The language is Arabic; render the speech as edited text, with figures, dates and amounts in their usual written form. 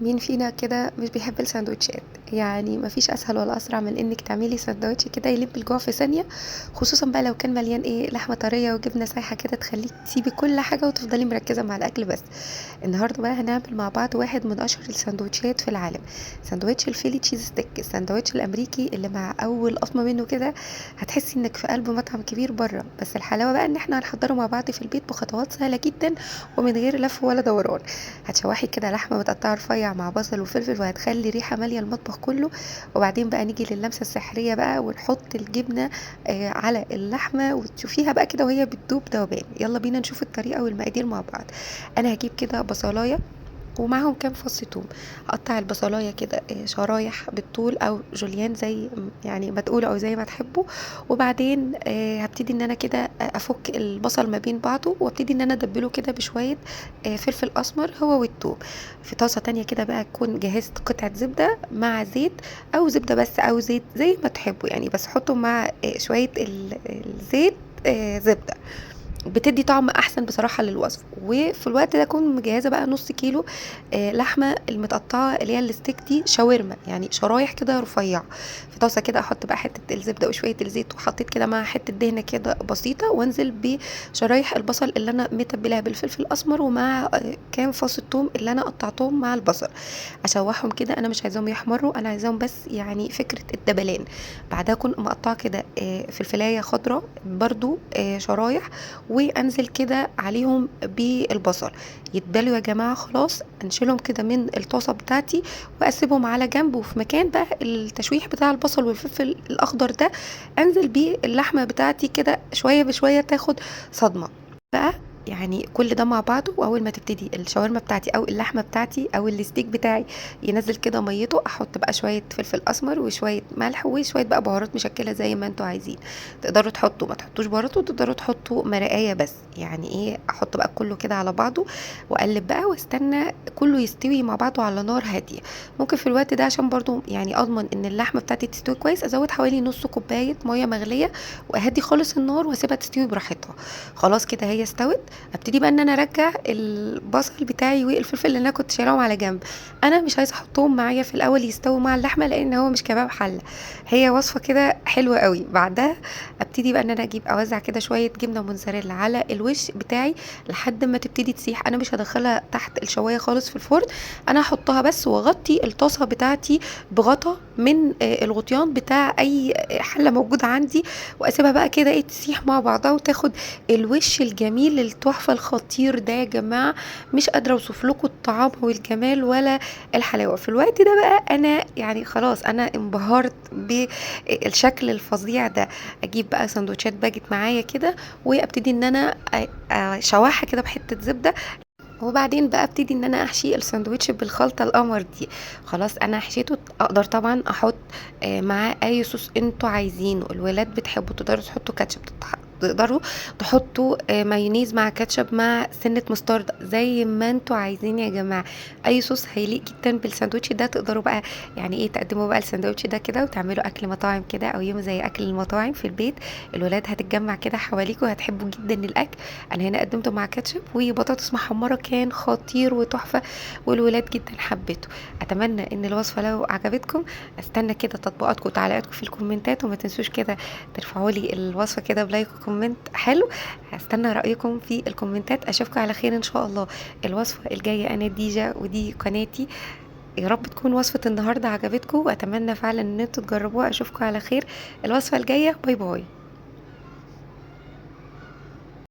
مين فينا كده مش بيحب السندوتشات؟ يعني مفيش اسهل ولا اسرع من انك تعملي سندوتش كده يلب الجوع في ثانيه. خصوصا بقى لو كان مليان لحمه طريه وجبنه سايحه كده تخليك تسيبي كل حاجه وتفضلي مركزه مع الاكل بس. النهارده بقى هنعمل مع بعض واحد من اشهر السندوتشات في العالم. سندوتش الفيلي تشيز ستيك، السندوتش الامريكي اللي مع اول قطمه منه كده هتحسي انك في قلب مطعم كبير بره. بس الحلاوه بقى ان احنا هنحضره مع بعض في البيت بخطوات سهله جدا ومن غير لف ولا دوران. هتشوحي كده لحمه متقطعه رفيع مع بصل وفلفل وهتخلي ريحه ماليه المطبخ كله. وبعدين بقى نيجي للمسه السحريه بقى ونحط الجبنه على اللحمه وتشوفيها بقى كده وهي بتدوب ذوبان. يلا بينا نشوف الطريقه والمقادير مع بعض. انا هجيب كده بصلايه ومعاهم كام فص توم. هقطع البصلايه كده شرايح بالطول او جوليان زي يعني ما تقولوا او زي ما تحبوا. وبعدين هبتدي ان انا كده افك البصل ما بين بعضه وابتدي ان انا ادبله كده بشويه فلفل اسمر هو والثوم. في طاسه تانية كده بقى اكون جهزت قطعه زبده مع زيت او زبده بس او زيت زي ما تحبوا يعني، بس حطوا مع شويه الزيت زبده بتدي طعم احسن بصراحه للوصفه. وفي الوقت ده اكون مجهزه بقى نص كيلو لحمه المتقطعه اللي هي الستيك دي شاورما يعني شرايح كده رفيعه. في طاسه كده احط بقى حته الزبده وشويه الزيت وحطيت كده مع حته دهنه كده بسيطه وانزل بشرايح البصل اللي انا متبلاها بالفلفل الاسمر ومع كام فص الثوم اللي انا قطعتهم مع البصل. اشوحهم كده، انا مش عايزاهم يحمروا، انا عايزاهم بس يعني فكره الدبلان. بعدها اكون مقطعه كده فلفلايه خضراء برضو شرايح وانزل كده عليهم بالبصل. يتبلوا يا جماعه خلاص انشلهم كده من الطاسه بتاعتي واسيبهم على جنب. وفي مكان بقى التشويح بتاع البصل والفلفل الاخضر ده انزل بيه اللحمه بتاعتي كده شويه بشويه تاخد صدمه بقى. يعني كل ده مع بعضه، واول ما تبتدي الشاورما بتاعتي او اللحمه بتاعتي او الستيك بتاعي ينزل كده ميته، احط بقى شويه فلفل اسمر وشويه ملح وشويه بقى بهارات مشكله زي ما انتوا عايزين. تقدروا تحطوا ما تحطوش بهارات وتقدروا تحطوا مرقايه بس يعني احط بقى كله كده على بعضه واقلب بقى واستنى كله يستوي مع بعضه على نار هاديه. ممكن في الوقت ده عشان برضو يعني اضمن ان اللحمه بتاعتي تستوي كويس ازود حوالي نص كوبايه ميه مغليه واهدي خالص النار واسيبها تستوي براحتها. خلاص كده هي استوت. ابتدي بقى ان انا ارجع البصل بتاعي والفلفل اللي انا كنت شايلاهم على جنب. انا مش عايزه احطهم معايا في الاول يستووا مع اللحمه لان هو مش كباب حله. هي وصفه كده حلوه قوي. بعدها ابتدي بقى ان انا اجيب اوزع كده شويه جبنه موتزاريلا على الوش بتاعي لحد ما تبتدي تسيح. انا مش هدخلها تحت الشوايه خالص في الفرن، انا هحطها بس واغطي الطاسه بتاعتي بغطا من الغطيان بتاع اي حله موجوده عندي. واسيبها بقى كده تسيح مع بعضها وتاخد الوش الجميل التحفه الخطير ده يا جماعه. مش قادره اوصف لكم الطعام والجمال ولا الحلاوه. في الوقت ده بقى انا يعني خلاص انا انبهرت بالشكل الفظيع ده. اجيب بقى سندوتشات باجت معايا كده وابتدي ان انا اشوحها كده بحته زبده. وبعدين بقى ابتدي ان انا احشي الساندوتش بالخلطه القمر دي. خلاص انا حشيته. اقدر طبعا احط معاه اي صوص انتوا عايزينه. الولاد بتحبوا تقدروا تحطوا كاتشب، تقدروا تحطوا مايونيز مع كاتشب مع سنه مستردة زي ما انتوا عايزين يا جماعه. اي صوص هيليق جدا بالساندوتش ده. تقدروا بقى يعني تقدموا بقى الساندوتش ده كده وتعملوا اكل مطاعم كده او يوم زي اكل المطاعم في البيت. الولاد هتتجمع كده حواليكوا وهتحبوا جدا الاكل. انا هنا قدمته مع كاتشب وبطاطس محمره كان خطير وتحفه والولاد جدا حبيته. اتمنى ان الوصفه لو عجبتكم استنى كده تطبيقاتكم وتعليقاتكم في الكومنتات. وما تنسوش كده ترفعوا لي الوصفه كده بلايك وكومنت حلو. هستنى رايكم في الكومنتات. اشوفكم على خير ان شاء الله. الوصفه الجايه انا ديجا ودي قناتي. يا رب تكون وصفه النهارده عجبتكم واتمنى فعلا ان انتوا تجربوها. اشوفكم على خير الوصفه الجايه. باي باي.